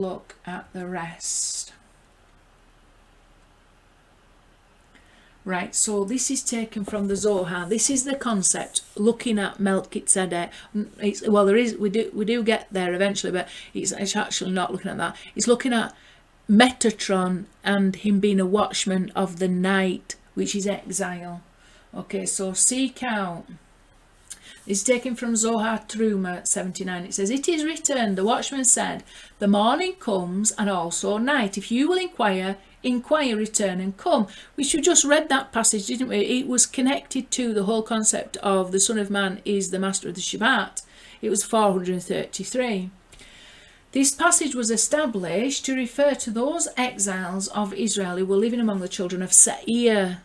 look at the rest. Right, so this is taken from the Zohar. This is the concept looking at Melchizedek. Well, we do get there eventually, but it's actually not looking at that. It's looking at Metatron and him being a watchman of the night, which is exile. Okay, so seek out. It's taken from Zohar Truma 79. It says, "It is written, the watchman said, the morning comes and also night. If you will inquire, return and come." We should just read that passage, didn't we? It was connected to the whole concept of the Son of Man is the master of the Shabbat. It was 433. This passage was established to refer to those exiles of Israel who were living among the children of Seir.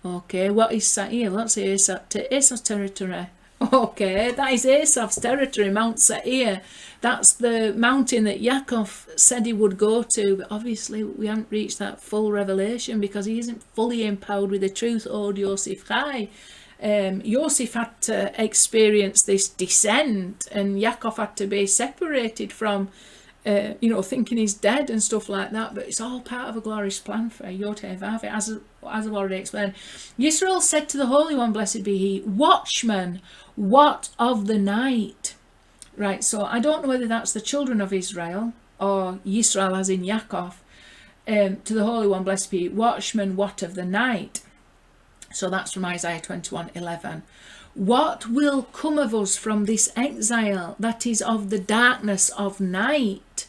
Okay, what is Seir? Let's say Esau's territory. Okay, that is Esau's territory, Mount Seir. That's the mountain that Yaakov said he would go to, but obviously we haven't reached that full revelation because he isn't fully empowered with the truth. Oh, Yosef Chai. Yosef had to experience this descent, and Yaakov had to be separated from, thinking he's dead and stuff like that. But it's all part of a glorious plan for YHVH, as I've already explained. Yisrael said to the Holy One, blessed be He, Watchman, what of the night? Right, so I don't know whether that's the children of Israel or Yisrael as in Yaakov. To the Holy One, blessed be He, Watchman, what of the night? So that's from Isaiah 21:11. What will come of us from this exile that is of the darkness of night?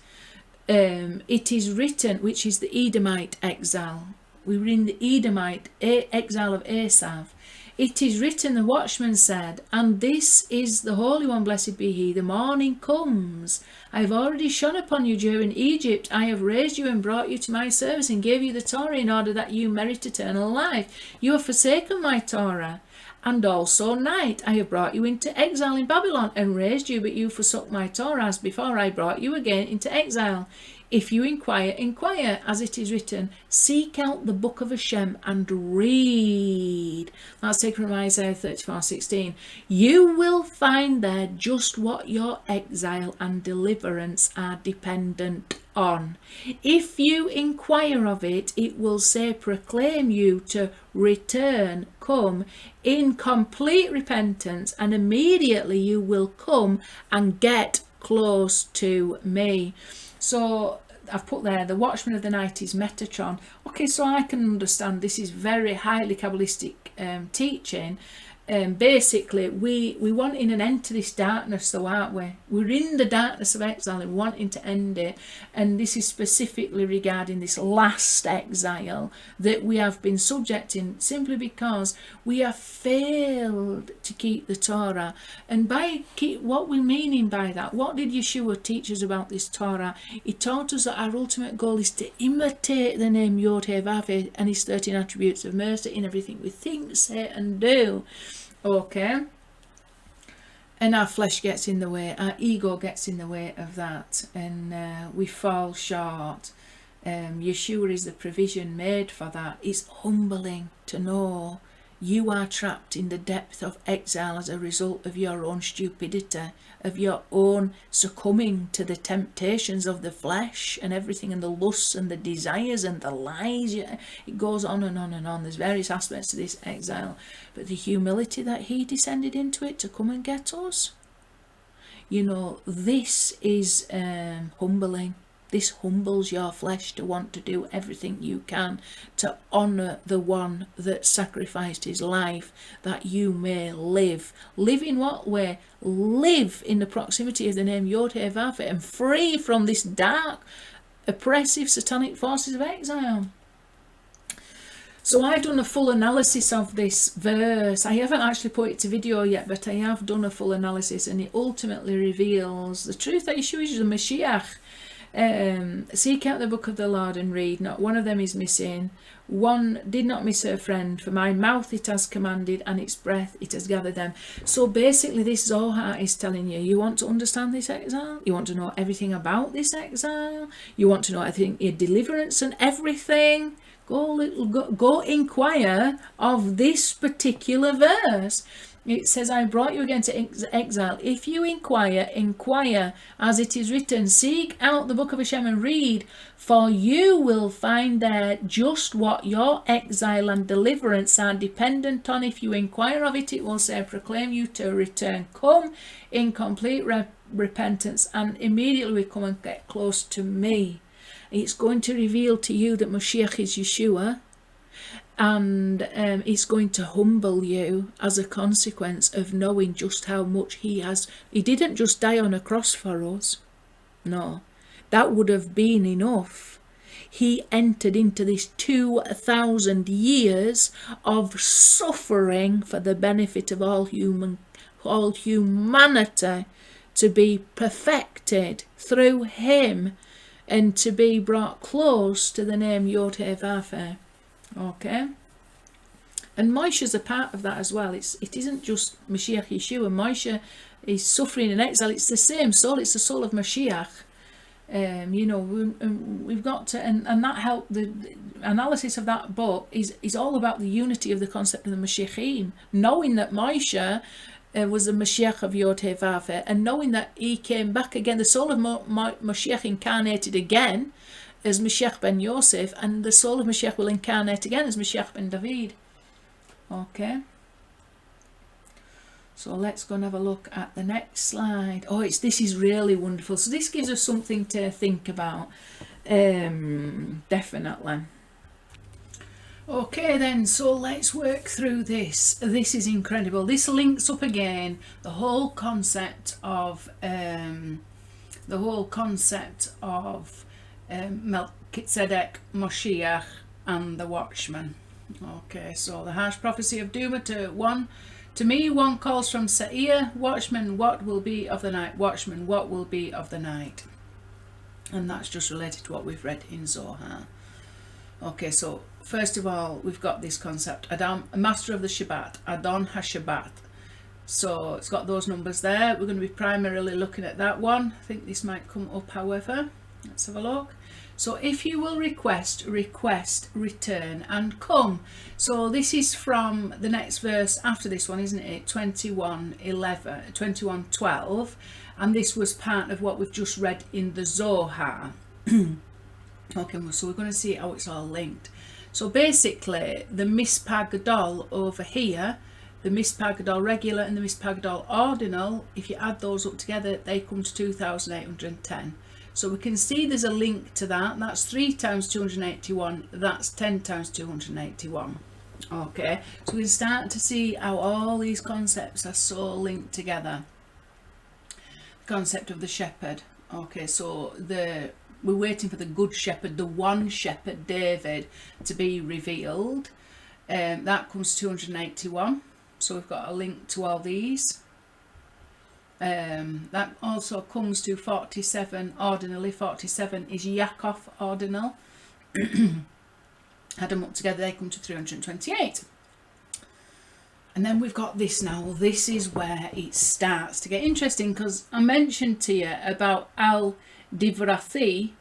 It is written, which is the Edomite exile. We were in the Edomite exile of Esav. It is written, the watchman said, and this is the Holy One, blessed be He, the morning comes. I have already shone upon you during Egypt. I have raised you and brought you to my service and gave you the Torah in order that you merit eternal life. You have forsaken my Torah. And also night, I have brought you into exile in Babylon and raised you, but you forsook my Torah as before I brought you again into exile. If you inquire, as it is written, seek out the book of Hashem and read. That's taken from Isaiah 34:16. You will find there just what your exile and deliverance are dependent on. If you inquire of it, it will say, proclaim you to return, come in complete repentance, and immediately you will come and get close to me. So I've put there, the watchman of the night is Metatron. Okay, so I can understand this is very highly Kabbalistic teaching. Basically, we wanting an end to this darkness, though, aren't we? We're in the darkness of exile and wanting to end it. And this is specifically regarding this last exile that we have been subjecting simply because we have failed to keep the Torah. And what we're meaning by that, what did Yeshua teach us about this Torah? He taught us that our ultimate goal is to imitate the name YHVH and His 13 attributes of mercy in everything we think, say and do. Okay, and our flesh gets in the way, our ego gets in the way of that, and we fall short. Yeshua is the provision made for that. It's humbling to know you are trapped in the depth of exile as a result of your own stupidity, of your own succumbing to the temptations of the flesh and everything, and the lusts and the desires and the lies. It goes on and on and on. There's various aspects to this exile, but the humility that He descended into it to come and get us, this is humbling. This humbles your flesh to want to do everything you can to honour the one that sacrificed his life that you may live. Live in what way? Live in the proximity of the name YHVH and free from this dark, oppressive, satanic forces of exile. So I've done a full analysis of this verse. I haven't actually put it to video yet, but I have done a full analysis, and it ultimately reveals the truth that Yeshua is the Mashiach. Seek out the book of the Lord and read, not one of them is missing. One did not miss her friend, for my mouth it has commanded, and its breath it has gathered them. So basically this Zohar is telling you, you want to understand this exile, you want to know everything about this exile, you want to know everything, your deliverance and everything, go inquire of this particular verse. It says, I brought you again to exile. If you inquire, inquire as it is written. Seek out the book of Hashem and read, for you will find there just what your exile and deliverance are dependent on. If you inquire of it, it will say, proclaim you to return. Come in complete repentance, and immediately we come and get close to me. It's going to reveal to you that Mashiach is Yeshua. And it's going to humble you as a consequence of knowing just how much he has. He didn't just die on a cross for us. No, that would have been enough. He entered into this 2,000 years of suffering for the benefit of all humanity, to be perfected through him and to be brought close to the name YHVH. Okay, and Moshe's a part of that as well. It isn't just Mashiach Yeshua. Moshe is suffering in exile. It's the same soul. It's the soul of Mashiach. You know, we've got to, and that helped. The analysis of that book is all about the unity of the concept of the Mashiachim, knowing that Moshe was the Mashiach of YHVH, and knowing that he came back again. The soul of Mashiach incarnated again as Mashiach ben Yosef, and the soul of Mashiach will incarnate again as Mashiach ben David. Okay, so let's go and have a look at the next slide. Oh, this is really wonderful. So this gives us something to think about, definitely. Okay then, so let's work through this. This is incredible. This links up again the whole concept of Melchizedek, Moshiach, and the Watchman. Okay, so the harsh prophecy of Duma to me, one calls from Seir, Watchman, what will be of the night? Watchman, what will be of the night? And that's just related to what we've read in Zohar. Okay, so first of all, we've got this concept, Adam, master of the Shabbat, Adon HaShabbat. So it's got those numbers there. We're going to be primarily looking at that one. I think this might come up, however. Let's have a look. So if you will request, return, and come. So this is from the next verse after this one, isn't it? 21:12, and this was part of what we've just read in the Zohar. Okay, so we're going to see how it's all linked. So basically, the Mispar Gadol over here, the Mispar Gadol regular and the Mispar Gadol ordinal, if you add those up together, they come to 2,810. So we can see there's a link to that. That's 3 times 281. That's 10 times 281. Okay, so we start to see how all these concepts are so linked together. The concept of the shepherd. Okay, so we're waiting for the good shepherd, the one shepherd, David, to be revealed. That comes to 281. So we've got a link to all these. That also comes to 47 ordinally. 47 is Yaakov ordinal. Add them up together, they come to 328. And then we've got this now. This is where it starts to get interesting, because I mentioned to you about Al Divrathi,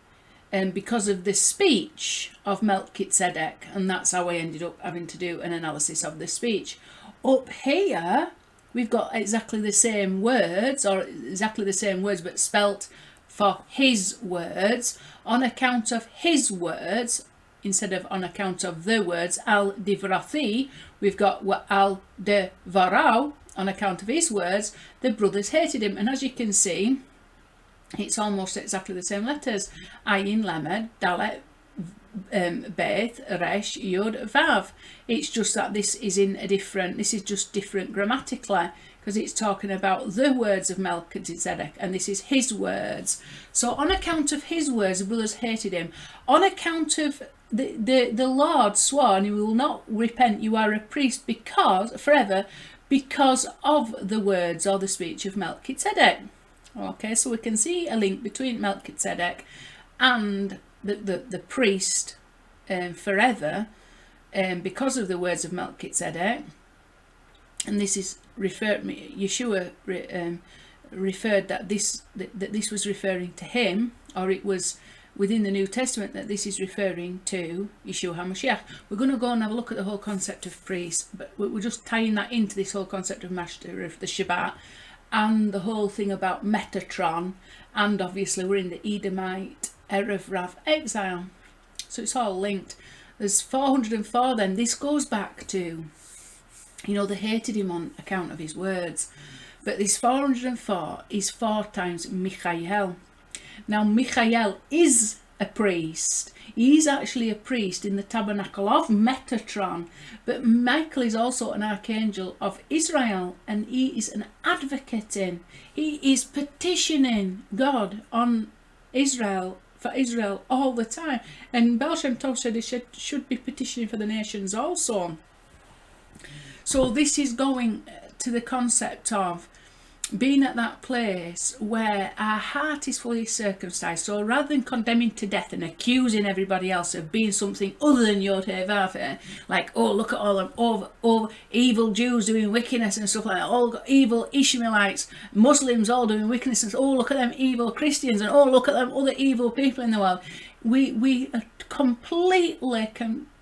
because of the speech of Melchizedek, and that's how I ended up having to do an analysis of the speech. Up here, we've got exactly the same words, but spelt for his words, on account of his words, instead of on account of the words, al divrathi, we've got al devarau, on account of his words, the brothers hated him. And as you can see, it's almost exactly the same letters, ayin, lamed, dalet, Beth, Resh, Yud, Vav. It's just that this is just different grammatically, because it's talking about the words of Melchizedek, and this is his words. So on account of his words, the brothers hated him. On account of the Lord swore, and he will not repent, you are a priest forever, because of the words or the speech of Melchizedek. Okay, so we can see a link between Melchizedek and the priest forever, because of the words of Melchizedek. And this is Yeshua referred that this was referring to him, or it was within the New Testament that this is referring to Yeshua HaMashiach. We're going to go and have a look at the whole concept of priest, but we're just tying that into this whole concept of Master of the Shabbat, and the whole thing about Metatron, and obviously we're in the Edomite Erev Rav exile. So it's all linked. There's 404 then. This goes back to, they hated him on account of his words. But this 404 is 4 times Michael. Now Michael is a priest. He's actually a priest in the tabernacle of Metatron. But Michael is also an archangel of Israel, and he is an advocating. He is petitioning God on Israel, for Israel all the time. And Baal Shem Tov said he should be petitioning for the nations also. So this is going to the concept of being at that place where our heart is fully circumcised. So rather than condemning to death and accusing everybody else of being something other than YHVH, like, oh, look at all them over evil Jews doing wickedness and stuff like that, all evil Ishmaelites, Muslims all doing wickedness, and oh, look at them evil Christians, and oh, look at them other evil people in the world. We are completely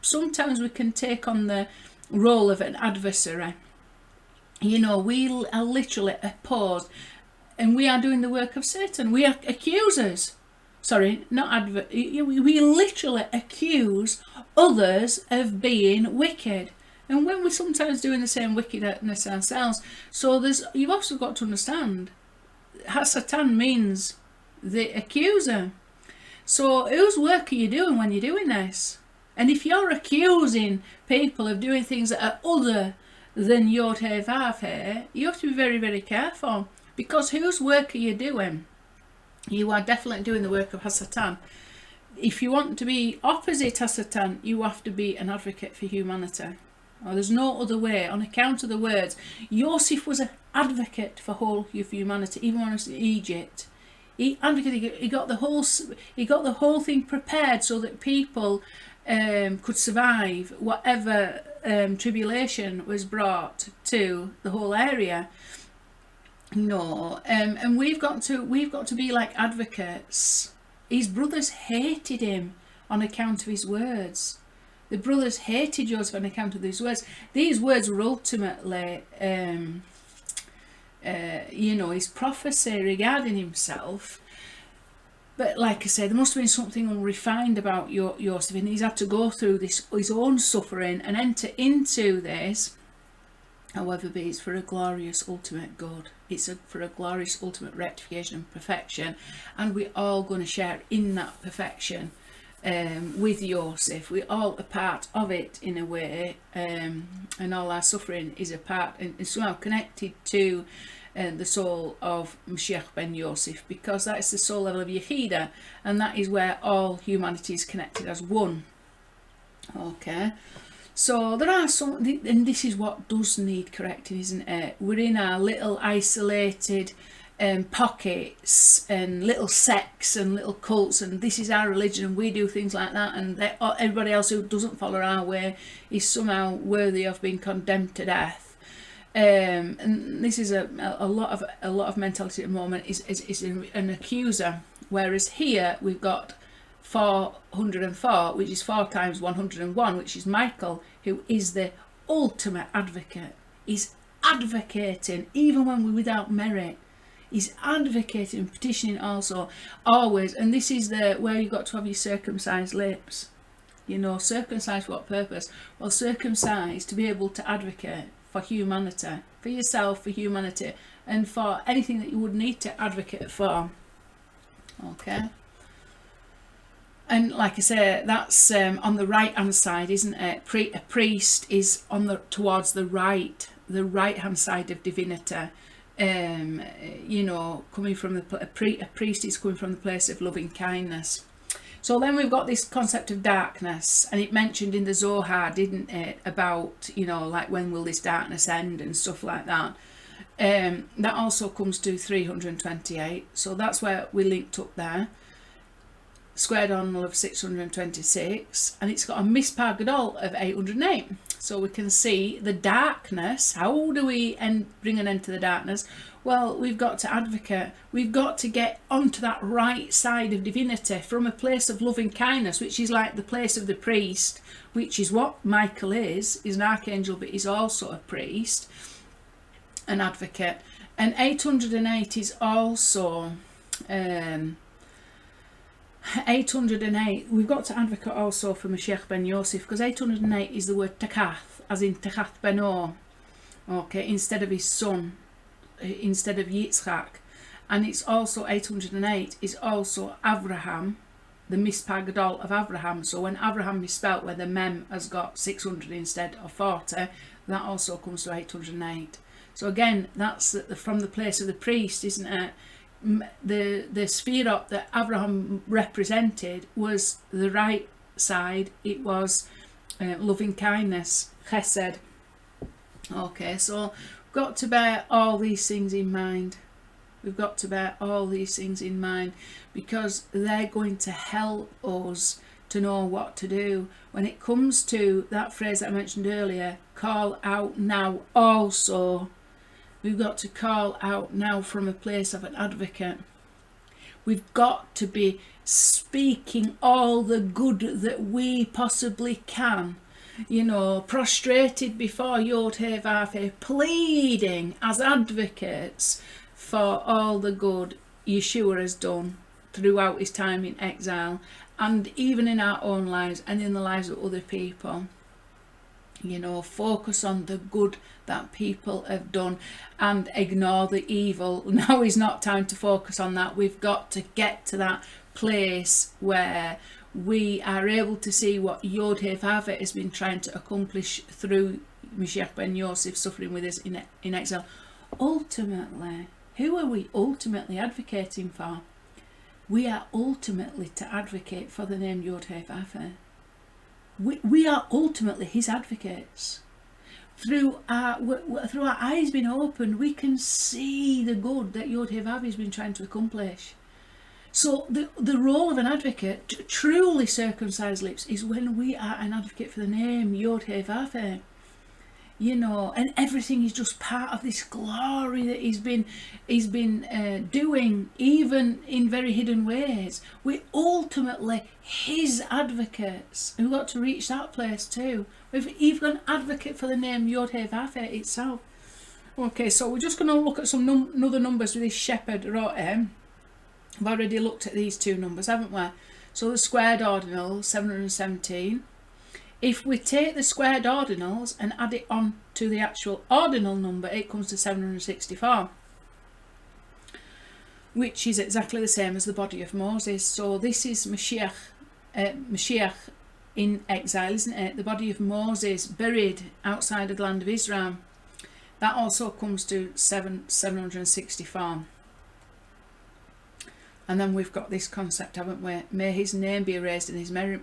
sometimes we can take on the role of an adversary. We are literally opposed, and we are doing the work of Satan. We are accusers. Sorry, not we literally accuse others of being wicked. And when we're sometimes doing the same wickedness ourselves, so you've also got to understand, Hasatan means the accuser. So whose work are you doing when you're doing this? And if you're accusing people of doing things that are other than YHVH, you have to be very, very careful, because whose work are you doing? You are definitely doing the work of Hasatan. If you want to be opposite Hasatan, you have to be an advocate for humanity. There's no other way, on account of the words. Yosef was an advocate for whole of humanity, even when he was in Egypt. He advocated. He got the whole thing prepared so that people could survive whatever tribulation was brought to the whole area. And we've got to be like advocates. His brothers hated him on account of his words. The brothers hated Joseph on account of these words. These words were ultimately his prophecy regarding himself. But like I said, there must have been something unrefined about Joseph, and he's had to go through this, his own suffering, and enter into this. However, it's for a glorious ultimate good. It's for a glorious ultimate rectification and perfection, and we're all going to share in that perfection with Joseph. We're all a part of it in a way, and all our suffering is a part and somehow connected to the soul of Mashiach ben Yosef, because that is the soul level of Yechida, and that is where all humanity is connected as one. Okay, so there are some, and this is what does need correcting, isn't it? We're in our little isolated pockets and little sects and little cults, and this is our religion and we do things like that, and everybody else who doesn't follow our way is somehow worthy of being condemned to death. And this is a lot of mentality at the moment is an accuser, whereas here we've got 404, which is 4 times 101, which is Michael, who is the ultimate advocate. He's advocating even when we're without merit. He's advocating and petitioning also, always. And this is where you've got to have your circumcised lips. Circumcised for what purpose? Well, circumcised to be able to advocate for humanity, for yourself, for humanity, and for anything that you would need to advocate for. Okay. And like I say, that's on the right hand side, isn't it? A priest is towards the right hand side of divinity. Coming from a priest is coming from the place of loving kindness. So then we've got this concept of darkness, and it mentioned in the Zohar, didn't it, about, like when will this darkness end and stuff like that. That also comes to 328, so that's where we linked up there. Square diagonal of 626, and it's got a mispar gadol of 808. So we can see the darkness. How do we bring an end to the darkness? Well, we've got to advocate. We've got to get onto that right side of divinity from a place of loving kindness, which is like the place of the priest, which is what Michael is. He's an archangel, but he's also a priest, an advocate. And 808 is also 808, we've got to advocate also for Mashiach ben Yosef, because 808 is the word takath, as in takath beno, okay, instead of his son, instead of Yitzchak. And it's also 808 is also Abraham, the mispar gadol of Abraham. So when Abraham misspelt, where the mem has got 600 instead of 40, that also comes to 808. So again, that's from the place of the priest, isn't it? The sphere that Abraham represented was the right side. It was loving kindness, chesed. Okay, so we've got to bear all these things in mind. We've got to bear all these things in mind, because they're going to help us to know what to do. When it comes to that phrase that I mentioned earlier, call out now also, we've got to call out now from a place of an advocate. We've got to be speaking all the good that we possibly can. You know, prostrated before YHVH, pleading as advocates for all the good Yeshua has done throughout his time in exile, and even in our own lives and in the lives of other people. You know, focus on the good that people have done and ignore the evil. Now is not time to focus on that. We've got to get to that place where we are able to see what YHVH has been trying to accomplish through Mashiach ben Yosef suffering with us in exile. Ultimately, who are we ultimately advocating for? We are ultimately to advocate for the name YHVH. We are ultimately his advocates. Through our eyes being opened, we can see the good that YHVH has been trying to accomplish. So the role of an advocate, truly circumcised lips, is when we are an advocate for the name YHVH. You know, and everything is just part of this glory that he's been doing, even in very hidden ways. We're ultimately his advocates. We've got to reach that place too. We've even got an advocate for the name YHVH itself. Okay, so we're just going to look at some other numbers with this shepherd rotem. I've already looked at these two numbers, haven't we? So the squared ordinal, 717. If we take the squared ordinals and add it on to the actual ordinal number, it comes to 764, which is exactly the same as the body of Moses. So this is Mashiach in exile, isn't it? The body of Moses buried outside of the land of Israel. That also comes to 764. And then we've got this concept, haven't we? May his name be erased in his memory.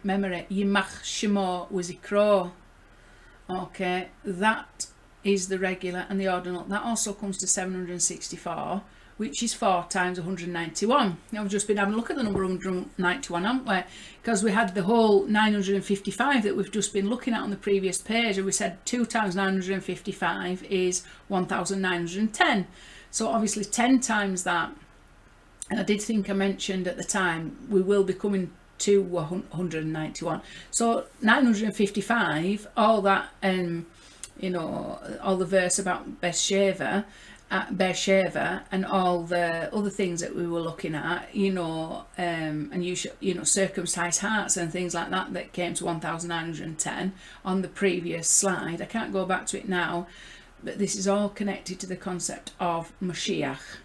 Yimach Shemo Wizikro. Okay, that is the regular and the ordinal. That also comes to 764, which is 4 times 191. Now we've just been having a look at the number 191, haven't we? Because we had the whole 955 that we've just been looking at on the previous page, and we said 2 times 955 is 1910. So obviously 10 times that. And I did think I mentioned at the time we will be coming to 191. So 955, all that, you know, all the verse about Beersheba, and all the other things that we were looking at, you know, and you know, circumcised hearts and things like that, that came to 1910 on the previous slide. I can't go back to it now, but this is all connected to the concept of Mashiach.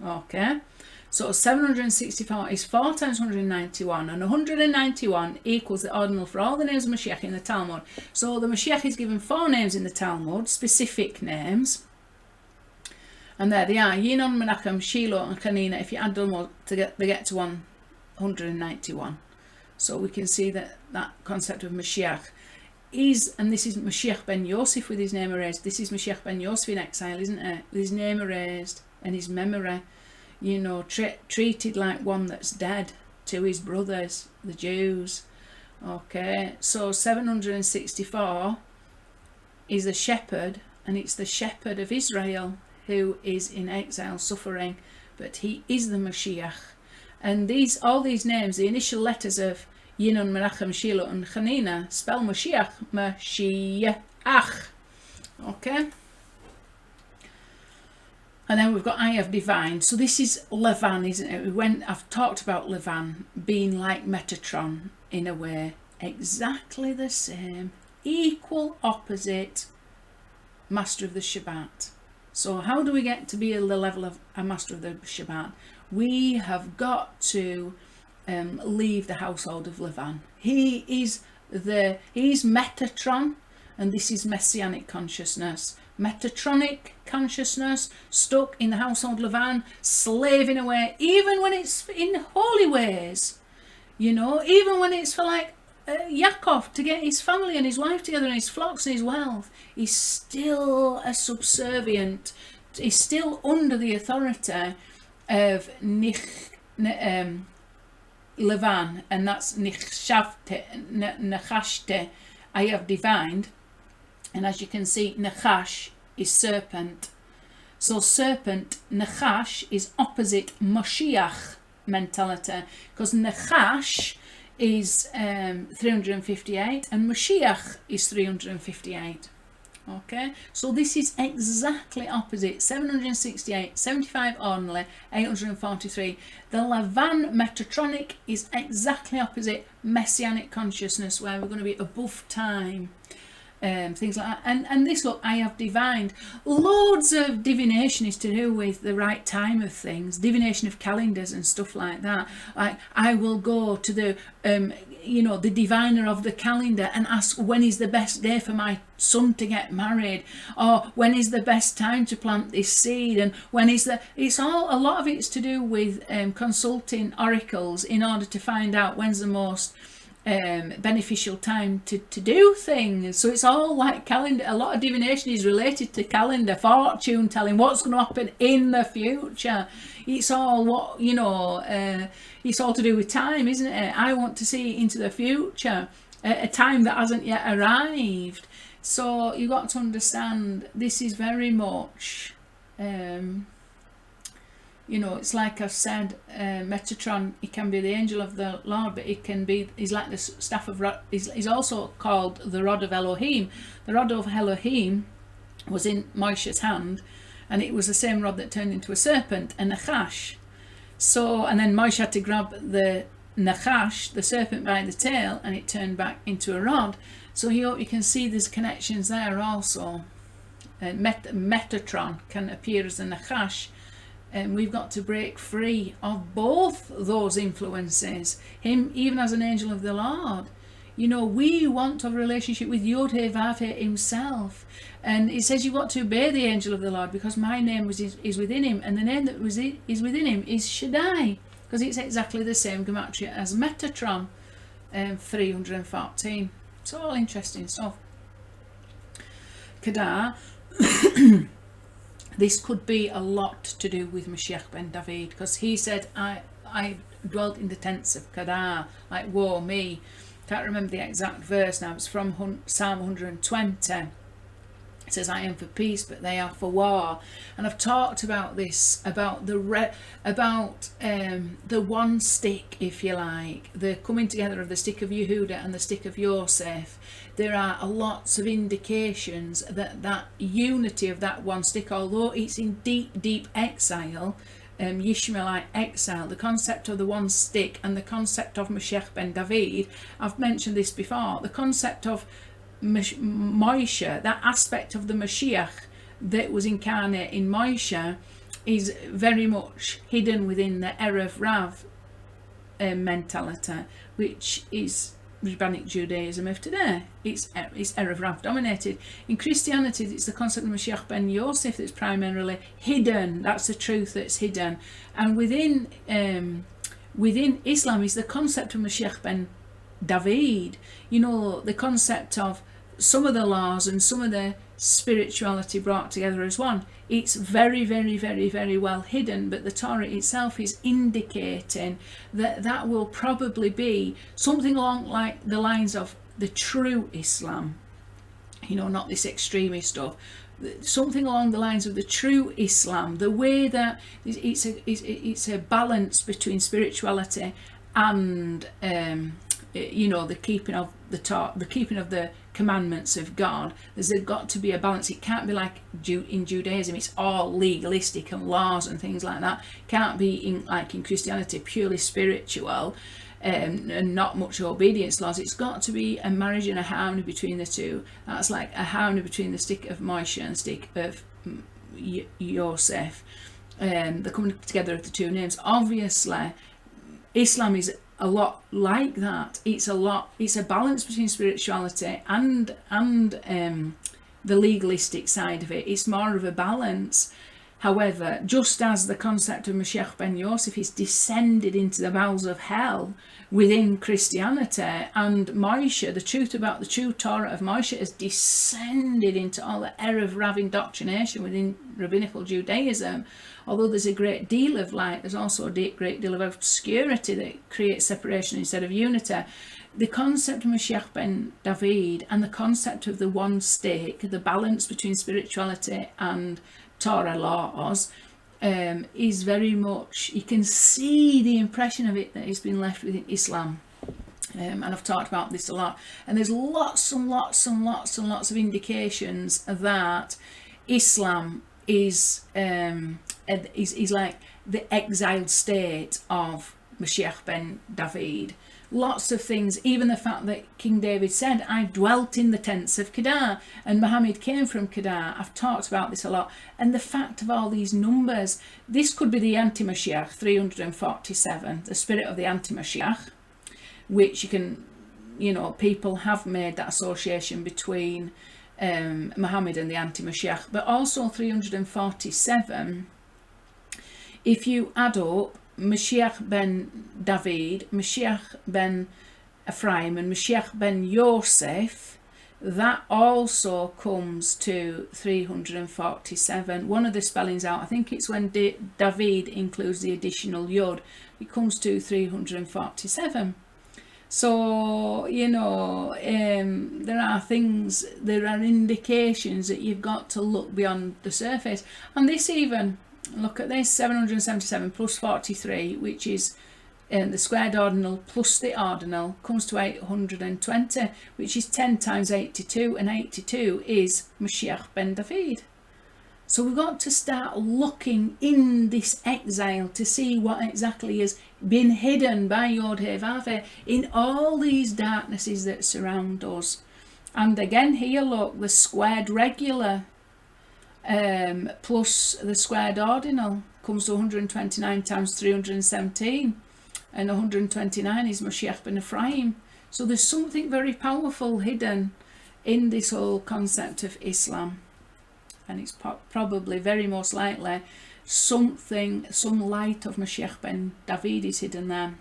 Okay. So 764 is 4 times 191, and 191 equals the ordinal for all the names of Mashiach in the Talmud. So the Mashiach is given 4 names in the Talmud, specific names, and there they are: Yinon, Menachem, Shiloh, and Chanina. If you add them all, they get to 191. So we can see that concept of Mashiach is, and this is Mashiach ben Yosef with his name erased. This is Mashiach ben Yosef in exile, isn't it? With his name erased and his memory, you know, treated like one that's dead to his brothers, the Jews. Okay, so 764 is a shepherd, and it's the shepherd of Israel who is in exile suffering, but he is the Mashiach. And all these names, the initial letters of Yinun, Menachem, Shiloh and Chanina spell Mashiach, Mashiach. Okay? And then we've got I have divined. So this is Levan, isn't it? I've talked about Levan being like Metatron in a way, exactly the same, equal opposite master of the Shabbat. So how do we get to be at the level of a master of the Shabbat? We have got to leave the household of Levan. He's Metatron, and this is messianic consciousness. Metatronic consciousness, stuck in the household Levan, slaving away, even when it's in holy ways, even when it's for like Yaakov to get his family and his wife together and his flocks and his wealth. He's still a subservient, he's still under the authority of Levan, and that's Nechashte, I have divined. And as you can see, Nechash is serpent. So serpent, Nechash, is opposite Moshiach mentality, because Nechash is 358 and Moshiach is 358. Okay, so this is exactly opposite. 768, 75 only, 843. The Levan Metatronic is exactly opposite Messianic consciousness, where we're going to be above time. Things like that, and this, look, I have divined. Loads of divination is to do with the right time of things, divination of calendars and stuff like that. Like, I will go to the the diviner of the calendar and ask when is the best day for my son to get married, or when is the best time to plant this seed, and when is a lot of it's to do with consulting oracles in order to find out when's the most beneficial time to do things. So it's all like calendar. A lot of divination is related to calendar, fortune telling, what's going to happen in the future. It's all it's all to do with time, isn't it? I want to see into the future, a time that hasn't yet arrived. So you've got to understand, this is very much it's like I've said, Metatron, he can be the angel of the Lord, but he's like the staff of, he's also called the rod of Elohim. The rod of Elohim was in Moshe's hand, and it was the same rod that turned into a serpent, a Nachash. So, and then Moshe had to grab the Nachash, the serpent, by the tail, and it turned back into a rod. So you can see there's connections there also. Metatron can appear as a Nachash. And we've got to break free of both those influences. Him, even as an angel of the Lord. We want to have a relationship with YHVH himself. And it says you've got to obey the angel of the Lord, because my name is within him. And the name that is within him is Shaddai, because it's exactly the same gematria as Metatron, 314. It's all interesting stuff. Kedar. This could be a lot to do with Mashiach ben David, because he said, I dwelt in the tents of Kedar, like, woe me. Can't remember the exact verse now. It's from Psalm 120. It says, I am for peace, but they are for war. And I've talked about this, about the one stick, if you like, the coming together of the stick of Yehuda and the stick of Yosef. There are lots of indications that unity of that one stick, although it's in deep exile, Yishmaelite exile, the concept of the one stick and the concept of Mashiach ben David, I've mentioned this before, the concept of Moshe, that aspect of the Mashiach that was incarnate in Moshe, is very much hidden within the Erev Rav mentality, which is Rabbinic Judaism of today. It's Erev Rav dominated. In Christianity, it's the concept of Mashiach ben Yosef that's primarily hidden. That's the truth that's hidden. And within Islam is the concept of Mashiach ben David. The concept of some of the laws and some of the spirituality brought together as one. It's very, very, very, very well hidden, but the Torah itself is indicating that will probably be something along like the lines of the true Islam. you know, not this extremist stuff. Something along the lines of the true Islam, the way that it's a balance between spirituality and you know, the keeping of the commandments of God. There's got to be a balance. It can't be like in Judaism, it's all legalistic and laws and things like that. It can't be in Christianity, purely spiritual and not much obedience laws. It's got to be a marriage and a harmony between the two. That's like a harmony between the stick of Moshe and the stick of Yosef. The coming together of the two names. Obviously, Islam is a lot like that. It's a balance between spirituality and the legalistic side of it. It's more of a balance. However, just as the concept of Mashiach ben Yosef is descended into the bowels of hell within Christianity, and Moshe, the truth about the true Torah of Moshe, has descended into all the Erev Rav indoctrination within rabbinical Judaism, although there's a great deal of light, there's also a great deal of obscurity that creates separation instead of unity. The concept of Mashiach ben David and the concept of the one stick, the balance between spirituality and Torah laws, is very much, you can see the impression of it that has been left within Islam. And I've talked about this a lot, and there's lots and lots and lots and lots of indications that Islam is like the exiled state of Mashiach ben David. Lots of things, even the fact that King David said, I dwelt in the tents of Kedar, and Muhammad came from Kedar. I've talked about this a lot. And the fact of all these numbers, this could be the anti-Mashiach, 347, the spirit of the anti-Mashiach, which you can, you know, people have made that association between Muhammad and the anti-Mashiach. But also 347, if you add up Mashiach ben David, Mashiach ben Ephraim and Mashiach ben Yosef, that also comes to 347. One of the spellings out, I think it's when David includes the additional yod, it comes to 347. So, you know, there are indications that you've got to look beyond the surface. And this even, look at this, 777 plus 43, which is the squared ordinal plus the ordinal, comes to 820, which is 10 times 82, and 82 is Mashiach ben David. So we've got to start looking in this exile to see what exactly has been hidden by YHVH in all these darknesses that surround us. And again here, look, the squared regular plus the squared ordinal comes to 129 times 317, and 129 is Mashiach ben Ephraim. So there's something very powerful hidden in this whole concept of Islam, and it's probably very most likely some light of Mashiach ben David is hidden there.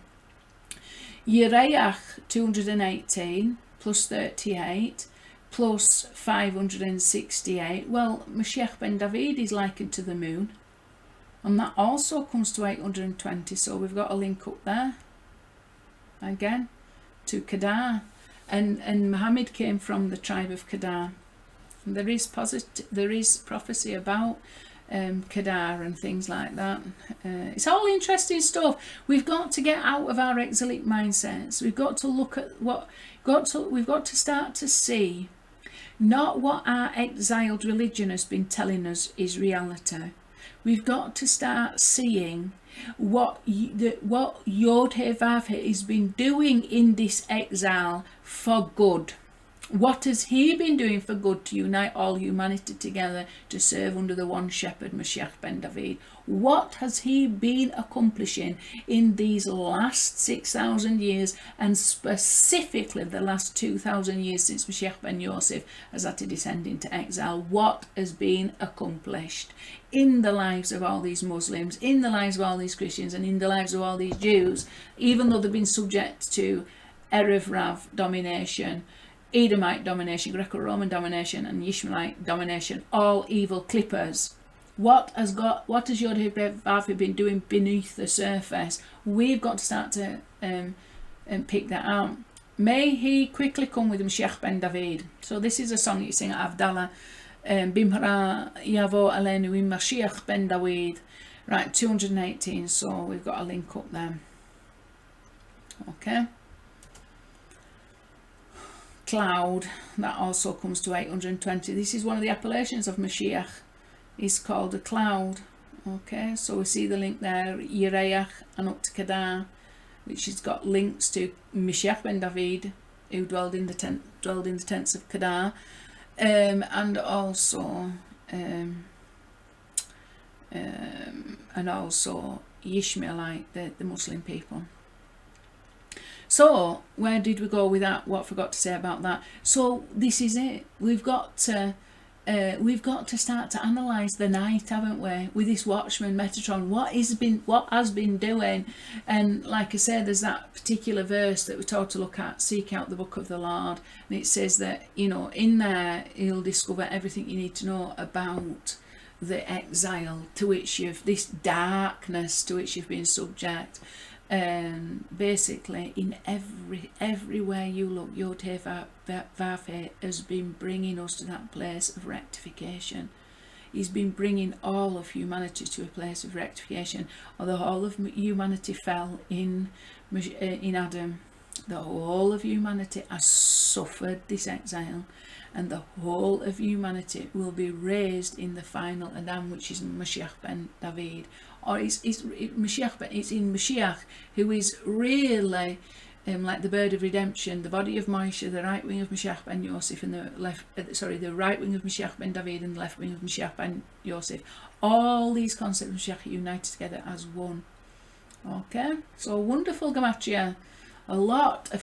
Yereach 218 plus 38 plus 568, well, Mashiach ben David is likened to the moon, and that also comes to 820, so we've got a link up there again to Kedar, and Muhammad came from the tribe of Kedar. And there is prophecy about Kedar and things like that. It's all interesting stuff. We've got to get out of our exilic mindsets. We've got to look at we've got to start to see not what our exiled religion has been telling us is reality. We've got to start seeing what YHVH has been doing in this exile for good. What has he been doing for good to unite all humanity together to serve under the one shepherd, Mashiach ben David? What has he been accomplishing in these last 6,000 years, and specifically the last 2,000 years since Mashiach ben Yosef has had to descend into exile? What has been accomplished in the lives of all these Muslims, in the lives of all these Christians, and in the lives of all these Jews, even though they've been subject to Erev Rav domination, Edomite domination, Greco-Roman domination, and Ishmaelite domination, all evil clippers. What has YHVH been doing beneath the surface? We've got to start to pick that out. May he quickly come with Mashiach ben David. So this is a song you sing at Avdallah. Bimhara Yavo Alenu in Mashiach ben David. Right, 218. So we've got a link up there. Okay. Cloud, that also comes to 820. This is one of the appellations of Mashiach. It's called a cloud. Okay, so we see the link there, Yireach and up to Kedar, which has got links to Mashiach ben David, who dwelled in the tents of Kedar, and also Ishmaelite, the Muslim people. So where did we go with that? What I forgot to say about that? So this is it. We've got to start to analyse the night, haven't we? With this Watchman Metatron, what has been doing, and like I said, there's that particular verse that we're told to look at. Seek out the book of the Lord, and it says that in there you'll discover everything you need to know about the exile to which this darkness to which you've been subject. Basically in everywhere you look, YHVH has been bringing us to that place of rectification. He's been bringing all of humanity to a place of rectification. Although all of humanity fell in Adam, the whole of humanity has suffered this exile, and the whole of humanity will be raised in the final Adam, which is Mashiach ben David. Or it's Mashiach, but it's in Mashiach, who is really like the bird of redemption, the body of Moshe, the right wing of Mashiach ben Yosef, and the right wing of Mashiach ben David, and the left wing of Mashiach ben Yosef. All these concepts of Mashiach are united together as one. Okay, so wonderful gematria. A lot of